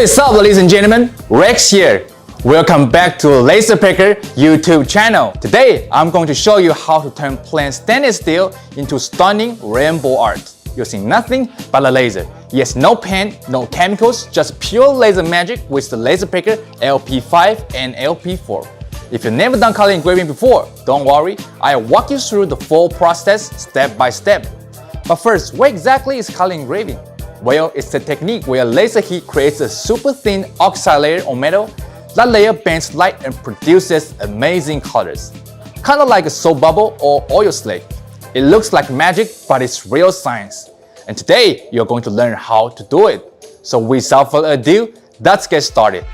What is up, ladies and gentlemen? Rex here. Welcome back to LaserPecker YouTube channel. Today, I'm going to show you how to turn plain stainless steel into stunning rainbow art using nothing but a laser. Yes, no paint, no chemicals, just pure laser magic with the LaserPecker LP5 and LP4. If you've never done color engraving before, don't worry, I'll walk you through the full process step by step. But first, what exactly is color engraving? Well, it's the technique where laser heat creates a super thin oxide layer on metal. That layer bends light and produces amazing colors. Kind of like a soap bubble or oil slick. It looks like magic, but it's real science. And today, you're going to learn how to do it. So without further ado, let's get started.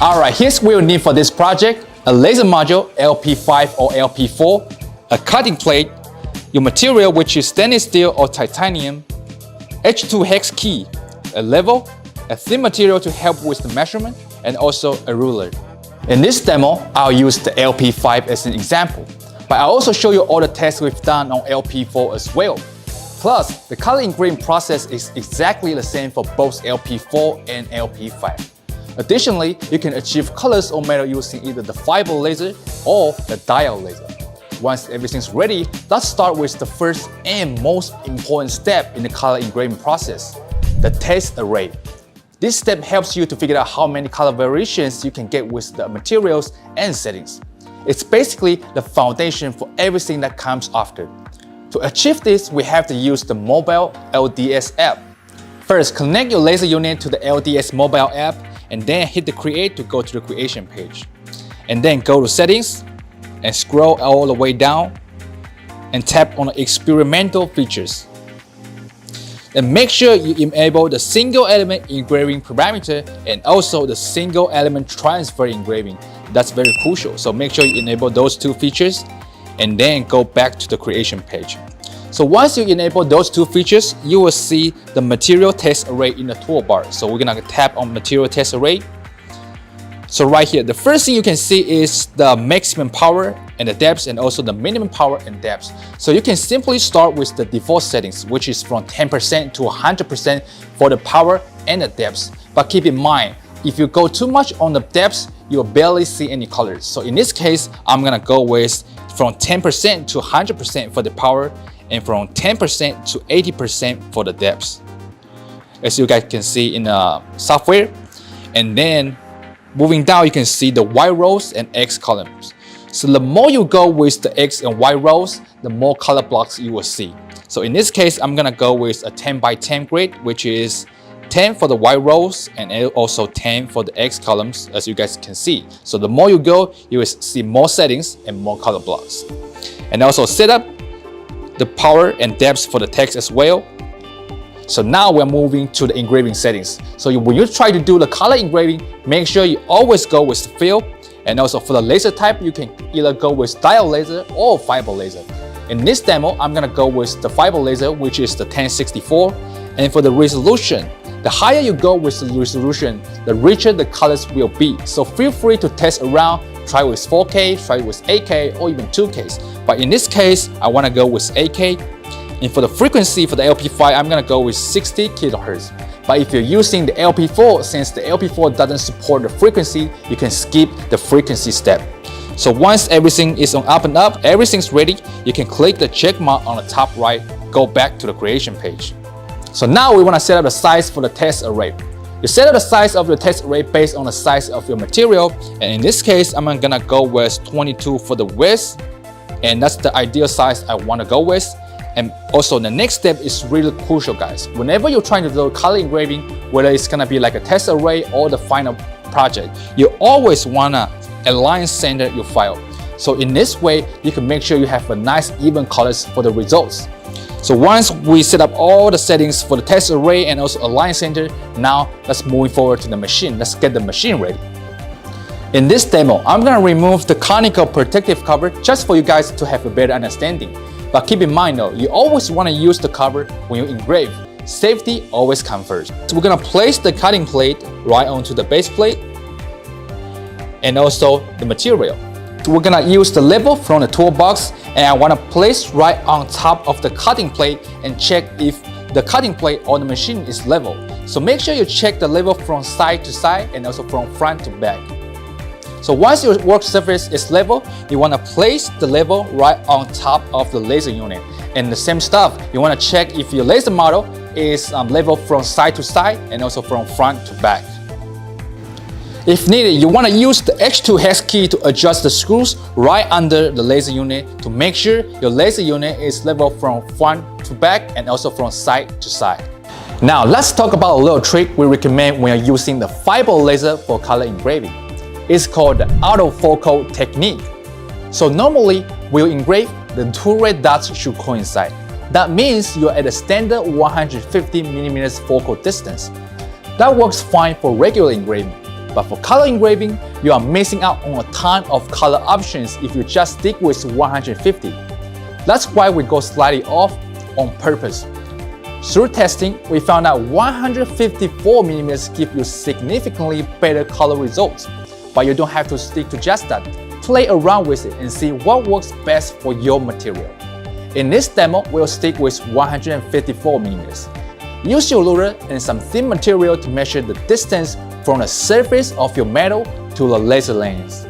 Alright, here's what you'll need for this project. A laser module, LP5 or LP4, a cutting plate, your material which is stainless steel or titanium, H2 hex key, a level, a thin material to help with the measurement, and also a ruler. In this demo, I'll use the LP5 as an example, but I'll also show you all the tests we've done on LP4 as well. Plus, the color engraving process is exactly the same for both LP4 and LP5. Additionally, you can achieve colors on metal using either the fiber laser or the diode laser. Once everything's ready, let's start with the first and most important step in the color engraving process, the test array. This step helps you to figure out how many color variations you can get with the materials and settings. It's basically the foundation for everything that comes after. To achieve this, we have to use the mobile LDS app. First, connect your laser unit to the LDS mobile app and then hit the create to go to the creation page. And then go to settings and scroll all the way down and tap on the experimental features. And make sure you enable the single element engraving parameter and also the single element transfer engraving. That's very crucial. So make sure you enable those two features and then go back to the creation page. So once you enable those two features, you will see the material test array in the toolbar. So we're gonna tap on material test array. So right here, the first thing you can see is the maximum power and the depths and also the minimum power and depths. So you can simply start with the default settings, which is from 10% to 100% for the power and the depths. But keep in mind, if you go too much on the depths, you'll barely see any colors. So in this case, I'm gonna go with from 10% to 100% for the power and from 10% to 80% for the depths, as you guys can see in the software. And then moving down, you can see the Y rows and X columns. So the more you go with the X and Y rows, the more color blocks you will see. So in this case, I'm gonna go with a 10 by 10 grid, which is 10 for the Y rows and also 10 for the X columns, as you guys can see. So the more you go, you will see more settings and more color blocks. And also set up the power and depths for the text as well. So now we're moving to the engraving settings. So when you try to do the color engraving, make sure you always go with the fill. And also for the laser type, you can either go with diode laser or fiber laser. In this demo, I'm gonna go with the fiber laser, which is the 1064. And for the resolution, the higher you go with the resolution, the richer the colors will be. So feel free to test around, try with 4K, try with 8K, or even 2Ks. But in this case, I wanna go with 8K. And for the frequency for the LP5, I'm gonna go with 60 kHz. But if you're using the LP4, since the LP4 doesn't support the frequency, you can skip the frequency step. So once everything is on up and up, everything's ready, you can click the check mark on the top right, go back to the creation page. So now we wanna set up the size for the test array. You set up the size of your test array based on the size of your material. And in this case, I'm gonna go with 22 for the width. And that's the ideal size I wanna go with. And also the next step is really crucial, guys. Whenever you're trying to do color engraving, whether it's gonna be like a test array or the final project, you always wanna align center your file. So in this way, you can make sure you have a nice even colors for the results. So once we set up all the settings for the test array and also align center, now let's move forward to the machine. Let's get the machine ready. In this demo, I'm gonna remove the conical protective cover just for you guys to have a better understanding. But keep in mind though, you always wanna use the cover when you engrave. Safety always comes first. So we're gonna place the cutting plate right onto the base plate and also the material. So we're gonna use the level from the toolbox and I want to place right on top of the cutting plate and check if the cutting plate on the machine is level. So make sure you check the level from side to side and also from front to back. So once your work surface is level, you want to place the level right on top of the laser unit. And the same stuff, you want to check if your laser model is level from side to side and also from front to back. If needed, you want to use the H2 hex key to adjust the screws right under the laser unit to make sure your laser unit is level from front to back and also from side to side. Now let's talk about a little trick we recommend when you're using the fiber laser for color engraving. It's called the autofocal technique. So normally, when you engrave, the two red dots should coincide. That means you're at a standard 150mm focal distance. That works fine for regular engraving. But for color engraving, you are missing out on a ton of color options if you just stick with 150. That's why we go slightly off on purpose. Through testing, we found out 154mm give you significantly better color results. But you don't have to stick to just that. Play around with it and see what works best for your material. In this demo, we'll stick with 154mm. Use your ruler and some thin material to measure the distance from the surface of your metal to the laser lens.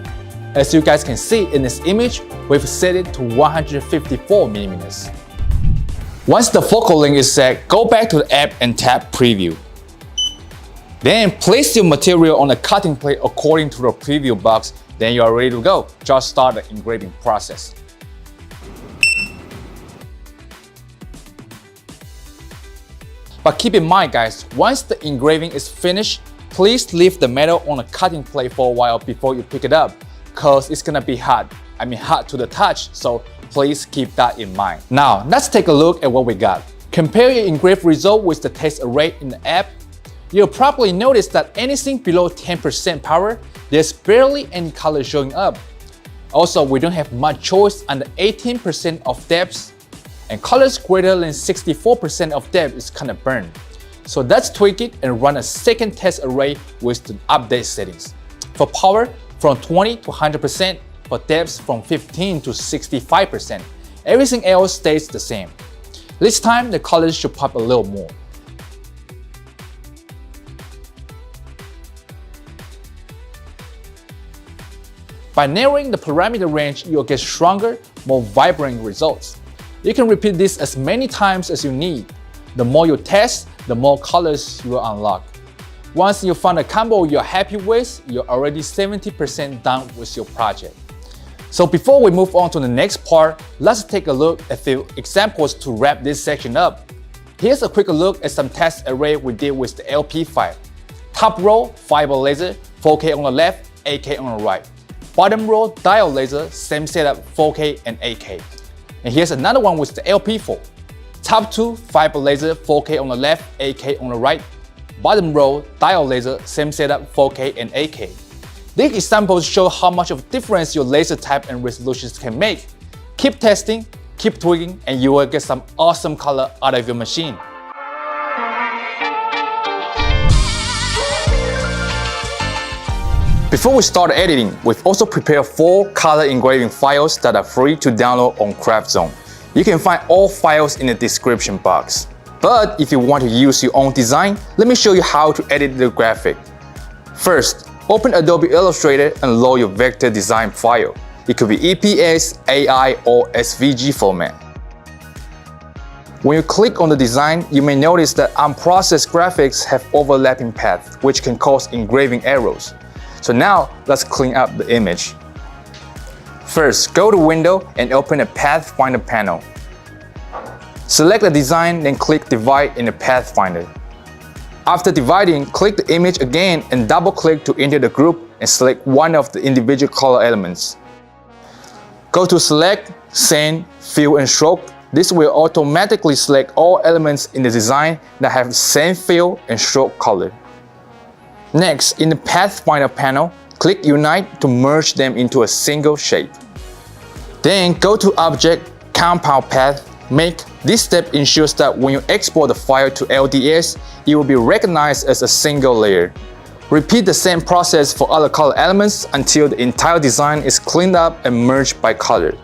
As you guys can see in this image, we've set it to 154mm. Once the focal length is set, go back to the app and tap Preview. Then place your material on the cutting plate according to the preview box. Then you are ready to go. Just start the engraving process. But keep in mind guys, once the engraving is finished, please leave the metal on the cutting plate for a while before you pick it up, cause it's gonna be hot. Hot to the touch, so please keep that in mind. Now, let's take a look at what we got. Compare your engraved result with the test array in the app. You'll probably notice that anything below 10% power, there's barely any color showing up. Also, we don't have much choice under 18% of depths, and colors greater than 64% of depth is kind of burned. So let's tweak it and run a second test array with the update settings. For power, from 20 to 100%, for depths from 15 to 65%. Everything else stays the same. This time, the colors should pop a little more. By narrowing the parameter range, you'll get stronger, more vibrant results. You can repeat this as many times as you need. The more you test, the more colors you will unlock. Once you find a combo you're happy with, you're already 70% done with your project. So before we move on to the next part, let's take a look at a few examples to wrap this section up. Here's a quick look at some test array we did with the LP5. Top row, fiber laser, 4K on the left, 8K on the right. Bottom row, diode laser, same setup, 4K and 8K. And here's another one with the LP4. Top two, fiber laser, 4K on the left, 8K on the right. Bottom row, diode laser, same setup, 4K and 8K. These examples show how much of a difference your laser type and resolutions can make. Keep testing, keep tweaking, and you will get some awesome color out of your machine. Before we start editing, we've also prepared 4 color engraving files that are free to download on CraftZone. You can find all files in the description box. But if you want to use your own design, let me show you how to edit the graphic. First, open Adobe Illustrator and load your vector design file. It could be EPS, AI, or SVG format. When you click on the design, you may notice that unprocessed graphics have overlapping paths, which can cause engraving errors. So now, let's clean up the image. First, go to Window and open the Pathfinder panel. Select the design, then click Divide in the Pathfinder. After dividing, click the image again and double-click to enter the group and select one of the individual color elements. Go to Select, Sand, Fill, and Stroke. This will automatically select all elements in the design that have the same fill and stroke color. Next, in the Pathfinder panel, click Unite to merge them into a single shape. Then go to Object, Compound Path, Make. This step ensures that when you export the file to LDS, it will be recognized as a single layer. Repeat the same process for other color elements until the entire design is cleaned up and merged by color.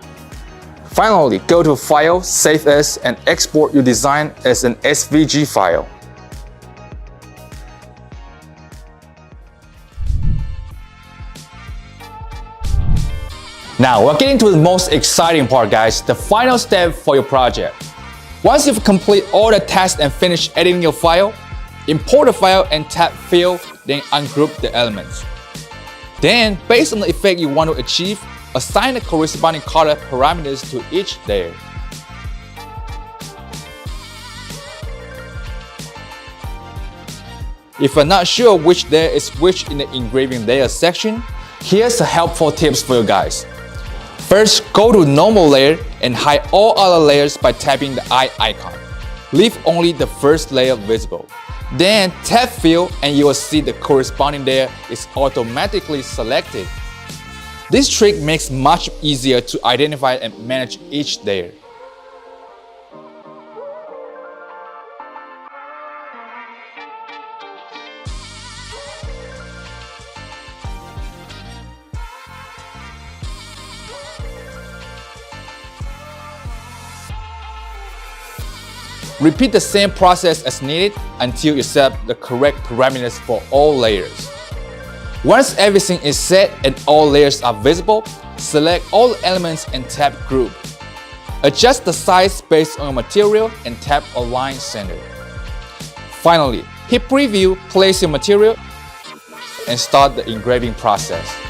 Finally, go to File, Save As, and export your design as an SVG file. Now, we're getting to the most exciting part, guys, the final step for your project. Once you've completed all the tasks and finished editing your file, import the file and tap Fill, then ungroup the elements. Then, based on the effect you want to achieve, assign the corresponding color parameters to each layer. If you're not sure which layer is which in the engraving layer section, here's some helpful tips for you guys. First, go to normal layer and hide all other layers by tapping the eye icon. Leave only the first layer visible. Then tap Fill and you will see the corresponding layer is automatically selected. This trick makes it much easier to identify and manage each layer. Repeat the same process as needed until you set up the correct parameters for all layers. Once everything is set and all layers are visible, select all the elements and tap Group. Adjust the size based on your material and tap Align Center. Finally, hit Preview, place your material, and start the engraving process.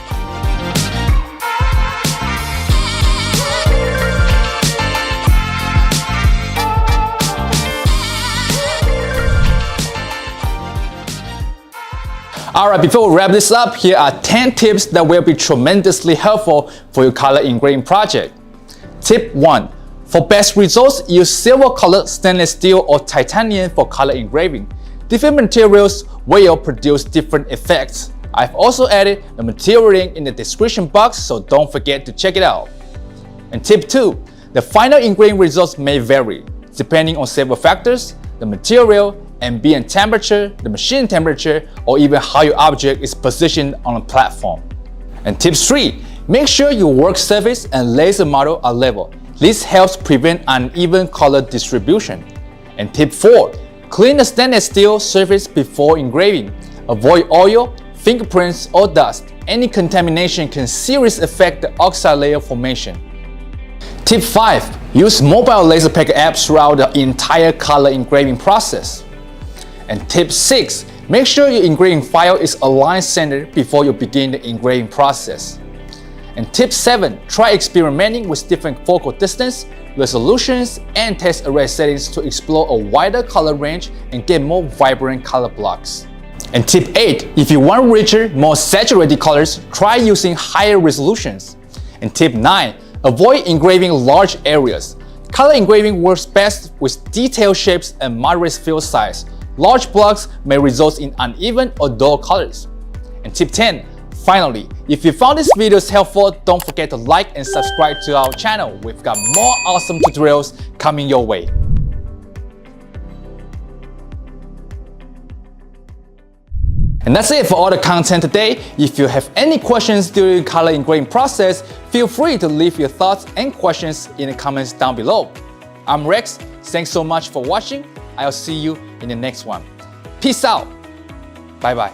Alright, before we wrap this up, here are 10 tips that will be tremendously helpful for your color engraving project. Tip 1. For best results, use silver colored stainless steel or titanium for color engraving. Different materials will produce different effects. I've also added the material link in the description box, so don't forget to check it out. And tip 2. The final engraving results may vary, depending on several factors, the material, ambient temperature, the machine temperature, or even how your object is positioned on a platform. And tip 3, make sure your work surface and laser model are level. This helps prevent uneven color distribution. And tip 4, clean the stainless steel surface before engraving. Avoid oil, fingerprints, or dust. Any contamination can seriously affect the oxide layer formation. Tip 5, use mobile LaserPecker apps throughout the entire color engraving process. And tip 6, make sure your engraving file is aligned center before you begin the engraving process. And tip 7, try experimenting with different focal distance, resolutions, and text array settings to explore a wider color range and get more vibrant color blocks. And tip 8, if you want richer, more saturated colors, try using higher resolutions. And tip 9, avoid engraving large areas. Color engraving works best with detailed shapes and moderate field size. Large blocks may result in uneven or dull colors. And tip 10, finally, if you found this video helpful, don't forget to like and subscribe to our channel. We've got more awesome tutorials coming your way. And that's it for all the content today. If you have any questions during the color engraving process, feel free to leave your thoughts and questions in the comments down below. I'm Rex. Thanks so much for watching. I'll see you in the next one. Peace out. Bye bye.